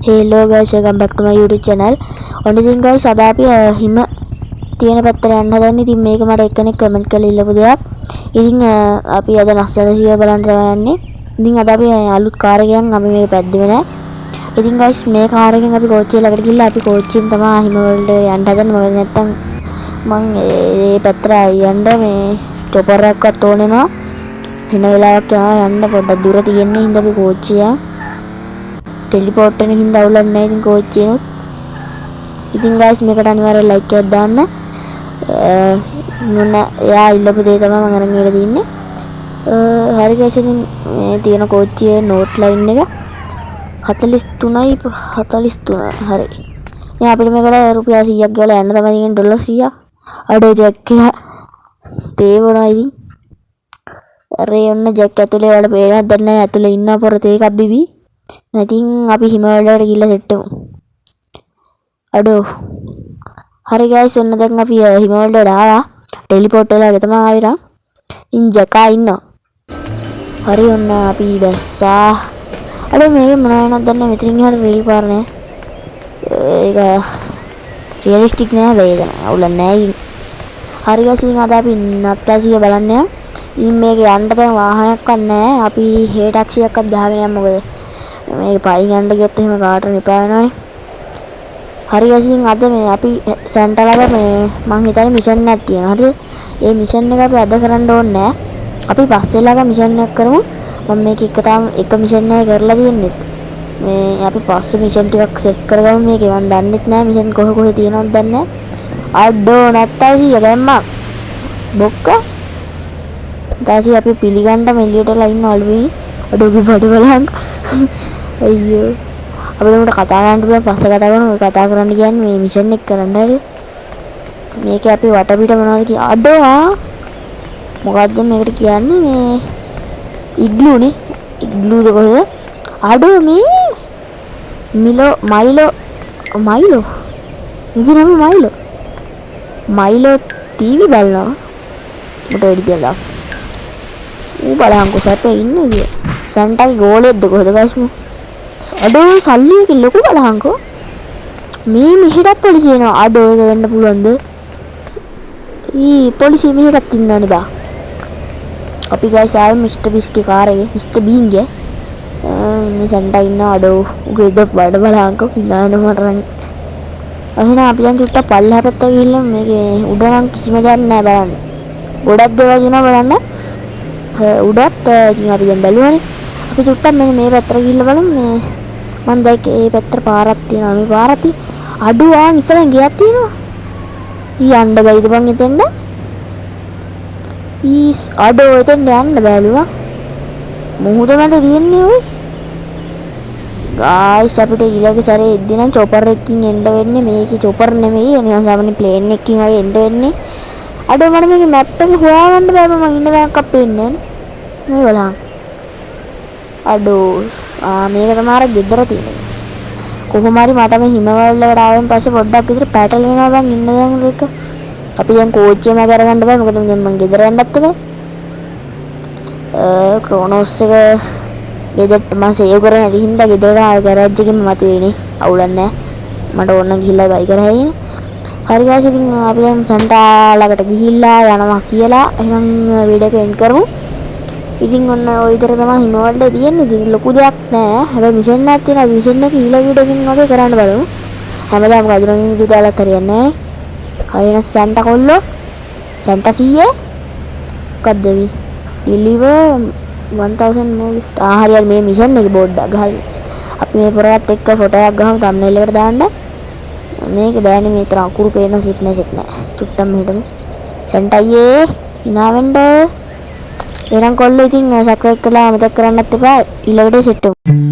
Hello guys, welcome back to my YouTube channel. ඔන්න ඉතින් guys අද අපි හිම තියෙන පැත්තට යන්න හදන්නේ. ඉතින් මේක මට එක්කෙනෙක් කමෙන්ට් කරලා ඉල්ලපු දෙයක්. ඉතින් අපි අද නැස්සිය බලන්න තමයි යන්නේ. ඉතින් අද අපි අලුත් කාර් එකෙන් අපි මේක පැද්දුවේ නෑ. ඉතින් guys මේ කාර් එකෙන් අපි කෝච්චිය ළඟට ගිහලා අපි කෝච්චියෙන් තමයි හිම වලට යන්න හදන්නේ. මොකද නැත්තම් මං මේ පැත්තට යන්න මේ චොපර් එකක්වත් ඕනේ නෝ. වෙන වෙලාවක් යන්න පොඩ්ඩක් දුර තියෙන්නේ හින්දා අපි කෝච්චිය ටෙලිපෝට් එකකින් දවුලන්නේ නැහැ ඉතින් කෝච්චියනොත්. ඉතින් guys මේකට අනිවාර්යෙන් ලයික් එකක් දාන්න. මොන එයා ඉල්ලපු දේ තමයි මම අරන් ඉලා තින්නේ. හරි guys ඉතින් මේ තියෙන කෝච්චියේ නෝට් ලයින් එක 43යි 43 හරි. දැන් අපිට මේකට රුපියල් 100ක් ගෙවලා යන්න තමයි තියෙන්නේ ඩොලර් 100ක්. අඩෝ ජැක් එක තේවනවා ඉතින්. අරේ ඔන්න ජැක් ඇතුලේ වල පේනවද නැහැ ඇතුලේ ඉන්න පොරතේ එකක් බිබි. ඉතින් අපි හිම වලට ගිහලා සෙට් වෙමු. අඩෝ. හරි guys ඔන්න දැන් අපි හිම වලට ආවා. ටෙලිපෝට් එකේ තමයි ආවිරා. ඉන් ජකා ඉන්නවා. හරි ඔන්න අපි බැස්සා. අඩෝ මේක මොනවද දන්නේ මෙතනින් එහාට රේල් පාර නෑ. ඒක රියලිස්ටික් නෑ වේදන. අවුල නෑ. හරි guys ඉතින් අද අපි නත්ලාසිය බලන්න යනවා. ඉතින් මේක යන්න දැන් වාහනයක්වත් නෑ. අපි හේ ටැක්සි එකක්වත් ගහගෙන යමු මොකද මේක පයින් යන්න ගියොත් එහෙම කාටවත් එපා වෙනවනේ. හරි guys ඉතින් අද මේ අපි සැන්ටා ළඟ මේ මං හිතන්නේ මිෂන් එකක් තියෙනවා. හරිද? ඒ මිෂන් එක අපි අද කරන්න ඕනේ නෑ. අපි පස්සේ ළඟ මිෂන් එකක් කරමු. මම මේක එක මිෂන් එකයි කරලා තියෙන්නේ. මේ අපි පස්සේ මිෂන් ටිකක් සෙට් කරගමු මේකේ. මම දන්නෙත් නෑ මිෂන් කොහෙ තියෙනවද දන්නේ නෑ. අඩෝ නැත්තයි සිය දැම්මා. බොක්ක. ඊටසේ අපි පිළිගන්න මෙලියටලා ඉන්නවලු මේ. අඩෝ කිව්වට බලන්න. අයියෝ අපිට උන්ට කතා කරන්න පුළුවන් පස්සේ කතා කරමු. කතා කරන්න කියන්නේ මේ මිෂන් එක කරන්න හරි. මේකේ අපි වටපිට මොනවද කිය අඩෝ මොකද්ද මේකට කියන්නේ මේ ඉග්ලූනේ. ඉග්ලූද කොහෙද? අඩෝ මේ මයිලෝ ඉතින් මයිලෝ ටීවී බලනවා. මට වෙඩි කියලා. ඌ බලහන්කෝ සැපේ ඉන්නේ කිය. සැන්ටාගේ ගෝලෙද්ද කොහෙද guys මු? අඩෝ සල්ලි එක ලොකු බලහන්කෝ. මේ මෙහෙට පොලිසිය එනවා. අඩෝ ඒක වෙන්න පුළුවන්ද? පොලිසිය මෙහෙටත් ඉන්නවනේ බා. අපි guys ආවේ මිස්ටර් බීස්ගේ කාර් එකේ. මිස්ටර් බීන්ගේ. මේ සැන්ටා ඉන්නවා. අඩෝ උගේ ඉද බඩ බලහන්කෝ. ඉන්නවනේ මට. එහෙනම් අපි දැන් චුට්ටක් පල්ලෙහා පැත්තට ගිහිල්ලා මේකේ උඩ නම් කිසිම දෙයක් නැහැ බලන්න. ගොඩක් දේවල් දිනවා බලන්න. උඩත් ඉතින් අපි දැන් බැලුවානේ. අපි චුට්ටක් මේ පැත්තට ගිහිල්ලා බලමු. මේ මම දැක්කේ මේ පැත්තට පාරක් තියෙනවා. මේ පාරත් අඩු ආන් ඉස්සරහින් ගියක් තියෙනවා. යන්න බැයිද බං එතෙන්ද? අඩෝ එතෙන්ද යන්න බැලුවා. මොහොත මැද තියෙන්නේ ඔය. ගායිස් අපිට ඊළඟ සැරේ එද්දී නම් චොපර් එකකින් එන්න වෙන්නේ. මේකේ චොපර් නෙමෙයි. නිකන් සාමාන්‍ය ප්ලේන් එකකින් හරි එන්න වෙන්නේ. අඩෝ මට මේකේ මැප් එක හොයාගන්න බෑ. මම ඉන්න තැනක් අපේන්නේ නැහැ. මේ බලන්න. අඩෝ මේක තමයි අර ගෙදර තියෙන්නේ. කොහොම හරි මට මේ හිම වලට ආවෙන් පස්සේ පොඩ්ඩක් විතර පැටලෙනවා බං ඉන්න දැන් එක. අපි දැන් කෝච්චියම කරගන්න බෑ. මොකද දැන් මම ගෙදර යන්නත් බෑ. ක්‍රෝනෝස් එක ගෙදරට මම සේව් කරගෙන නැති හින්දා ගෙදරට ආයෙ ගෑරේජ් එකෙන් මතුවේනේ. අවුලක් නැහැ. මට ඕන ගිහිල්ලා බයි කරහයිනේ. හරි guys ඉතින් අපි දැන් සැන්ටා ළඟට ගිහිල්ලා යනවා කියලා එහෙනම් වීඩියෝ එක එන්ඩ් කරමු. ඉතින් ඔන්න ඔය විතර තමයි හිම වලට තියෙන්නේ. ඉතින් ලොකු දෙයක් නෑ. හැබැයි මිෂන් එකක් තියෙනවා. මිෂන් එක ඊළඟ වීඩියෝ එකකින් වගේ කරන්න බලමු. හැමදාම කදිරන් ඉදි දාලා හරියන්නේ නෑ. හරියන සැන්ටා කොල්ලෝ සැන්ටා සීයේ මොකක්ද මේ ඩිලිවර් 1000 more gift. හරියට මේ මිෂන් එකේ බෝඩ් එක ගහලා අපි මේ පොරවත් එක්ක ෆොටෝ එකක් ගහමු thumbnail එකට දාන්න. මේක බෑනේ මේ තරම් අකුරු පේන සිත් නෑ. චුට්ටක් මෙහෙටම සැන්ටායේ ඉනාවෙන්ඩ එරන් කොල්ලෝ ඉතින් සබ්ස්ක්‍රයිබ් කරලා මතක් කරන්නත් එපා. ඊළඟට සෙට් වෙමු.